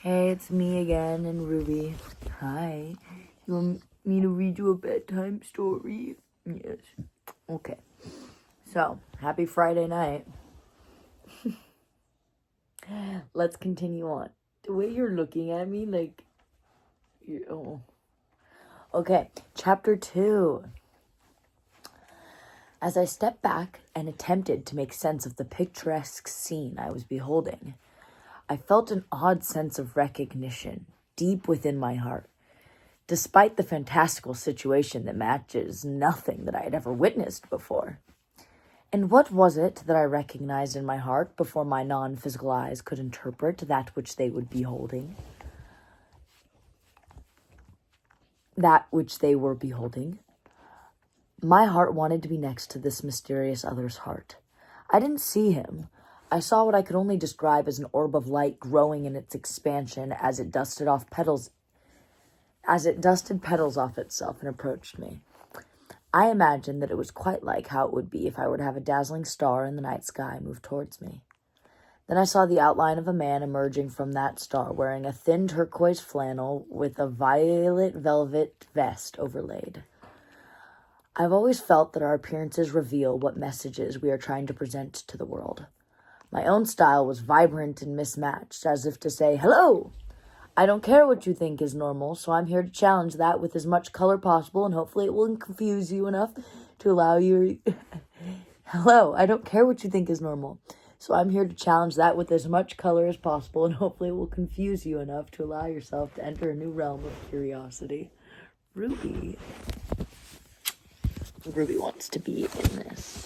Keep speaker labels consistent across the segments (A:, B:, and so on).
A: Hey, it's me again and Ruby. Hi. You want me to read you a bedtime story? Yes. Okay. So, happy Friday night. Let's continue on. The way you're looking at me, like, oh. Okay, chapter 2. As I stepped back and attempted to make sense of the picturesque scene I was beholding, I felt an odd sense of recognition deep within my heart. Despite the fantastical situation that matches nothing that I had ever witnessed before. And what was it that I recognized in my heart before my non-physical eyes could interpret that which they would be beholding? That which they were beholding. My heart wanted to be next to this mysterious other's heart. I didn't see him. I saw what I could only describe as an orb of light growing in its expansion as it dusted petals off itself and approached me. I imagined that it was quite like how it would be if I were to have a dazzling star in the night sky move towards me. Then I saw the outline of a man emerging from that star wearing a thin turquoise flannel with a violet velvet vest overlaid. I've always felt that our appearances reveal what messages we are trying to present to the world. My own style was vibrant and mismatched, as if to say, hello! I don't care what you think is normal, so I'm here to challenge that with as much color possible, and hopefully it will confuse you enough to allow you... Hello, I don't care what you think is normal, so I'm here to challenge that with as much color as possible, and hopefully it will confuse you enough to allow yourself to enter a new realm of curiosity. Ruby wants to be in this.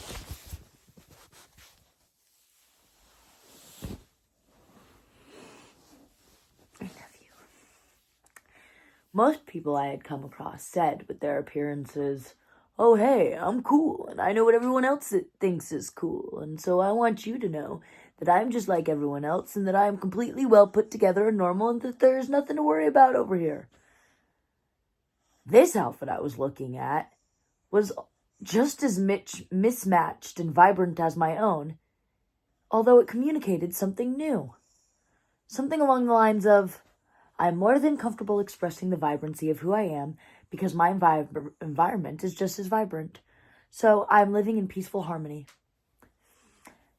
A: Most people I had come across said with their appearances, oh hey, I'm cool, and I know what everyone else thinks is cool, and so I want you to know that I'm just like everyone else, and that I am completely well put together and normal, and that there is nothing to worry about over here. This outfit I was looking at was just as mismatched and vibrant as my own, although it communicated something new. Something along the lines of, I'm more than comfortable expressing the vibrancy of who I am because my environment is just as vibrant. So I'm living in peaceful harmony.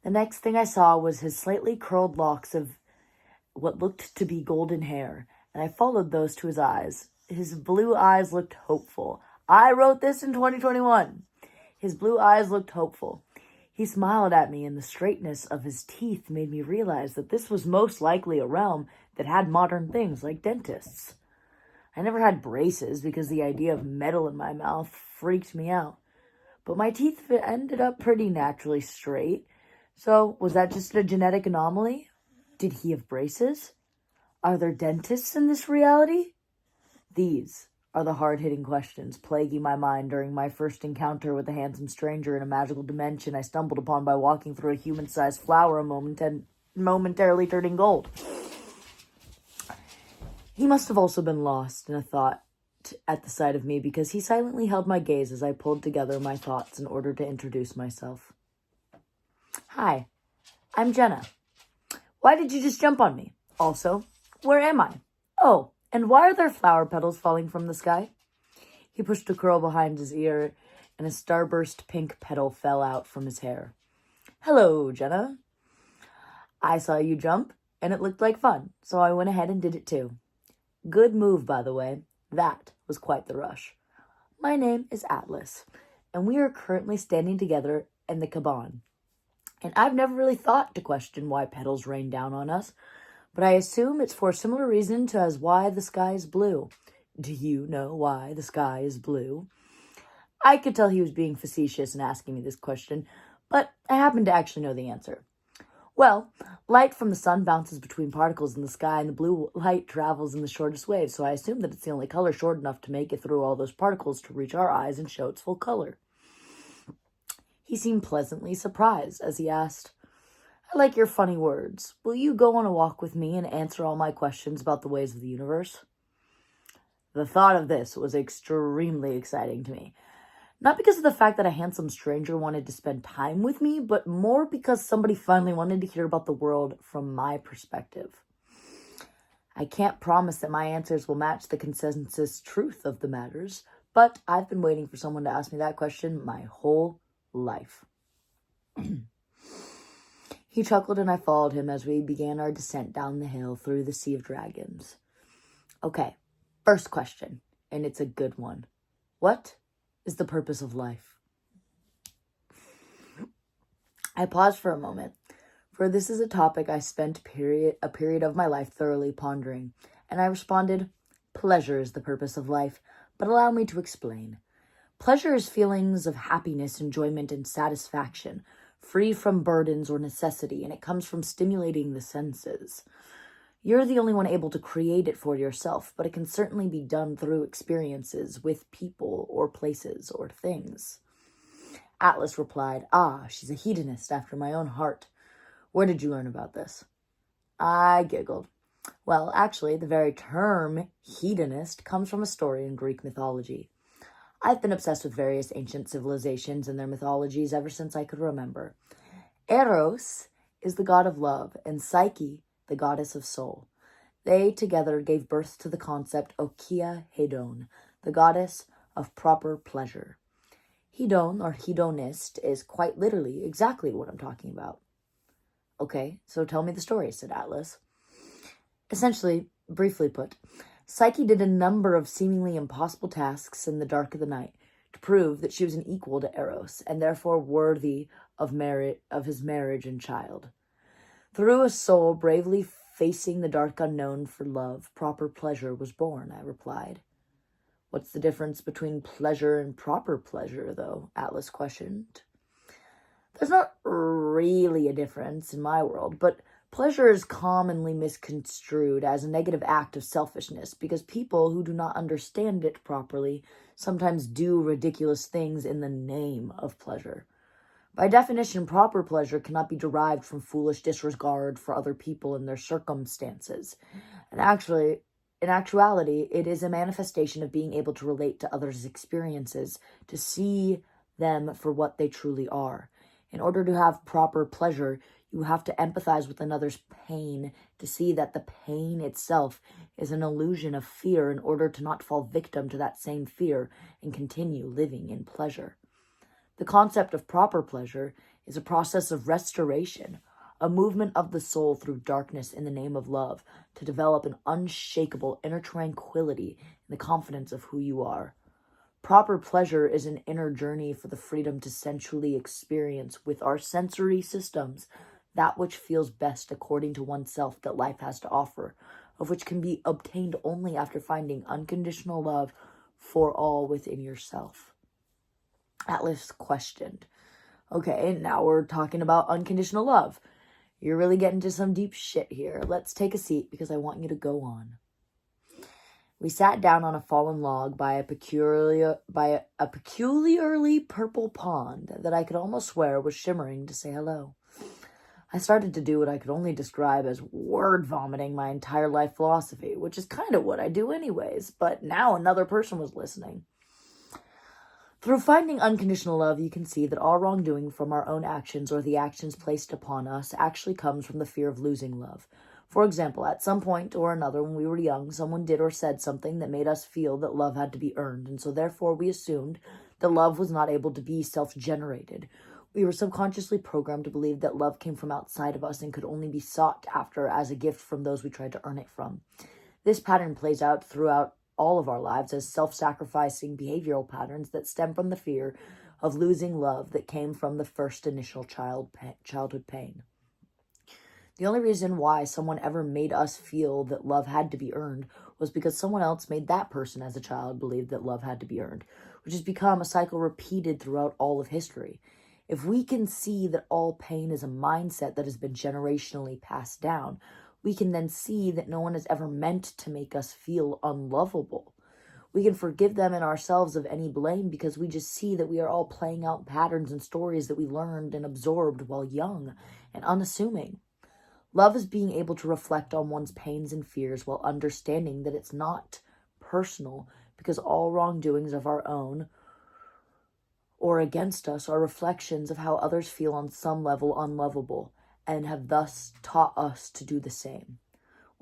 A: The next thing I saw was his slightly curled locks of what looked to be golden hair, and I followed those to his eyes. His blue eyes looked hopeful. I wrote this in 2021. His blue eyes looked hopeful. He smiled at me, and the straightness of his teeth made me realize that this was most likely a realm that had modern things like dentists. I never had braces because the idea of metal in my mouth freaked me out. But my teeth ended up pretty naturally straight. So, was that just a genetic anomaly? Did he have braces? Are there dentists in this reality? These are the hard-hitting questions plaguing my mind during my first encounter with a handsome stranger in a magical dimension I stumbled upon by walking through a human-sized flower momentarily turning gold. He must have also been lost in a thought at the sight of me because he silently held my gaze as I pulled together my thoughts in order to introduce myself. Hi, I'm Jenna. Why did you just jump on me? Also, where am I? Oh, and why are there flower petals falling from the sky? He pushed a curl behind his ear, and a starburst pink petal fell out from his hair. Hello, Jenna. I saw you jump, and it looked like fun, so I went ahead and did it too. Good move, by the way. That was quite the rush. My name is Atlas, and we are currently standing together in the cabane. And I've never really thought to question why petals rain down on us, but I assume it's for a similar reason to as why the sky is blue. Do you know why the sky is blue? I could tell he was being facetious in asking me this question, but I happen to actually know the answer. Well, light from the sun bounces between particles in the sky, and the blue light travels in the shortest wave, so I assume that it's the only color short enough to make it through all those particles to reach our eyes and show its full color. He seemed pleasantly surprised as he asked, I like your funny words. Will you go on a walk with me and answer all my questions about the ways of the universe? The thought of this was extremely exciting to me. Not because of the fact that a handsome stranger wanted to spend time with me, but more because somebody finally wanted to hear about the world from my perspective. I can't promise that my answers will match the consensus truth of the matters, but I've been waiting for someone to ask me that question my whole life. He chuckled and I followed him as we began our descent down the hill through the Sea of Dragons. Okay, first question, and it's a good one. What is the purpose of life? I paused for a moment, for this is a topic I spent a period of my life thoroughly pondering, and I responded, pleasure is the purpose of life, but allow me to explain. Pleasure is feelings of happiness, enjoyment, and satisfaction, free from burdens or necessity, and it comes from stimulating the senses. You're the only one able to create it for yourself, but it can certainly be done through experiences with people or places or things. Atlas replied, she's a hedonist after my own heart. Where did you learn about this? I giggled. Well, actually, the very term hedonist comes from a story in Greek mythology. I've been obsessed with various ancient civilizations and their mythologies ever since I could remember. Eros is the god of love, and Psyche, the goddess of soul. They together gave birth to the concept Okia Hedon, the goddess of proper pleasure. Hedon, or hedonist, is quite literally exactly what I'm talking about. Okay, so tell me the story, said Atlas. Essentially, briefly put, Psyche did a number of seemingly impossible tasks in the dark of the night to prove that she was an equal to Eros, and therefore worthy of his marriage and child. Through a soul bravely facing the dark unknown for love, proper pleasure was born, I replied. What's the difference between pleasure and proper pleasure, though? Atlas questioned. There's not really a difference in my world, but pleasure is commonly misconstrued as a negative act of selfishness because people who do not understand it properly sometimes do ridiculous things in the name of pleasure. By definition, proper pleasure cannot be derived from foolish disregard for other people and their circumstances. And in actuality, it is a manifestation of being able to relate to others' experiences, to see them for what they truly are. In order to have proper pleasure, you have to empathize with another's pain, to see that the pain itself is an illusion of fear in order to not fall victim to that same fear and continue living in pleasure. The concept of proper pleasure is a process of restoration, a movement of the soul through darkness in the name of love to develop an unshakable inner tranquility in the confidence of who you are. Proper pleasure is an inner journey for the freedom to sensually experience with our sensory systems that which feels best according to oneself that life has to offer, of which can be obtained only after finding unconditional love for all within yourself. Atlas questioned. Okay, now we're talking about unconditional love. You're really getting to some deep shit here. Let's take a seat because I want you to go on. We sat down on a fallen log by a peculiarly purple pond that I could almost swear was shimmering to say hello. I started to do what I could only describe as word vomiting my entire life philosophy, which is kind of what I do anyways, but now another person was listening. Through finding unconditional love, you can see that all wrongdoing from our own actions or the actions placed upon us actually comes from the fear of losing love. For example, at some point or another when we were young, someone did or said something that made us feel that love had to be earned, and so therefore we assumed that love was not able to be self-generated. We were subconsciously programmed to believe that love came from outside of us and could only be sought after as a gift from those we tried to earn it from. This pattern plays out throughout all of our lives as self-sacrificing behavioral patterns that stem from the fear of losing love that came from the first initial childhood pain. The only reason why someone ever made us feel that love had to be earned was because someone else made that person as a child believe that love had to be earned, which has become a cycle repeated throughout all of history. If we can see that all pain is a mindset that has been generationally passed down, we can then see that no one has ever meant to make us feel unlovable. We can forgive them and ourselves of any blame because we just see that we are all playing out patterns and stories that we learned and absorbed while young and unassuming. Love is being able to reflect on one's pains and fears while understanding that it's not personal because all wrongdoings of our own or against us are reflections of how others feel on some level unlovable and have thus taught us to do the same.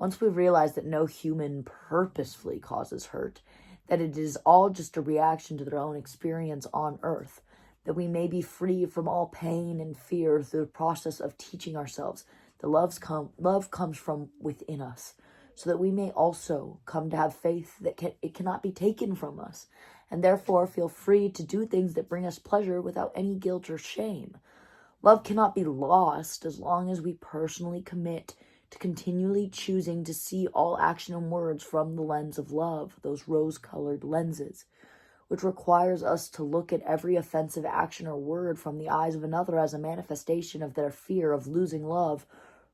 A: Once we've realized that no human purposefully causes hurt, that it is all just a reaction to their own experience on earth, that we may be free from all pain and fear through the process of teaching ourselves that love comes from within us, so that we may also come to have faith that it cannot be taken from us, and therefore feel free to do things that bring us pleasure without any guilt or shame. Love cannot be lost as long as we personally commit to continually choosing to see all action and words from the lens of love, those rose-colored lenses, which requires us to look at every offensive action or word from the eyes of another as a manifestation of their fear of losing love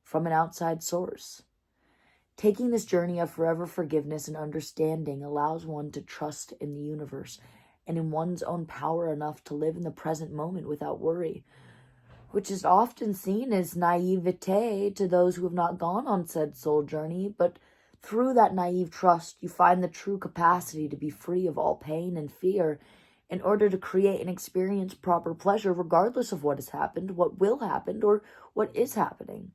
A: from an outside source. Taking this journey of forever forgiveness and understanding allows one to trust in the universe and in one's own power enough to live in the present moment without worry, which is often seen as naivete to those who have not gone on said soul journey, but through that naive trust, you find the true capacity to be free of all pain and fear in order to create and experience proper pleasure regardless of what has happened, what will happen, or what is happening.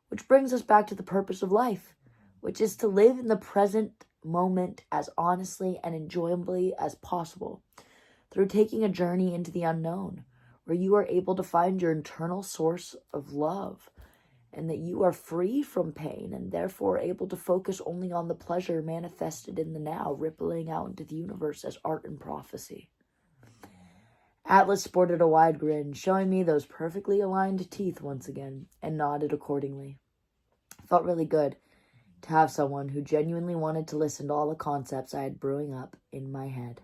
A: Which brings us back to the purpose of life, which is to live in the present moment as honestly and enjoyably as possible, through taking a journey into the unknown, where you are able to find your internal source of love, and that you are free from pain and therefore able to focus only on the pleasure manifested in the now, rippling out into the universe as art and prophecy. Atlas sported a wide grin, showing me those perfectly aligned teeth once again, and nodded accordingly. It felt really good to have someone who genuinely wanted to listen to all the concepts I had brewing up in my head.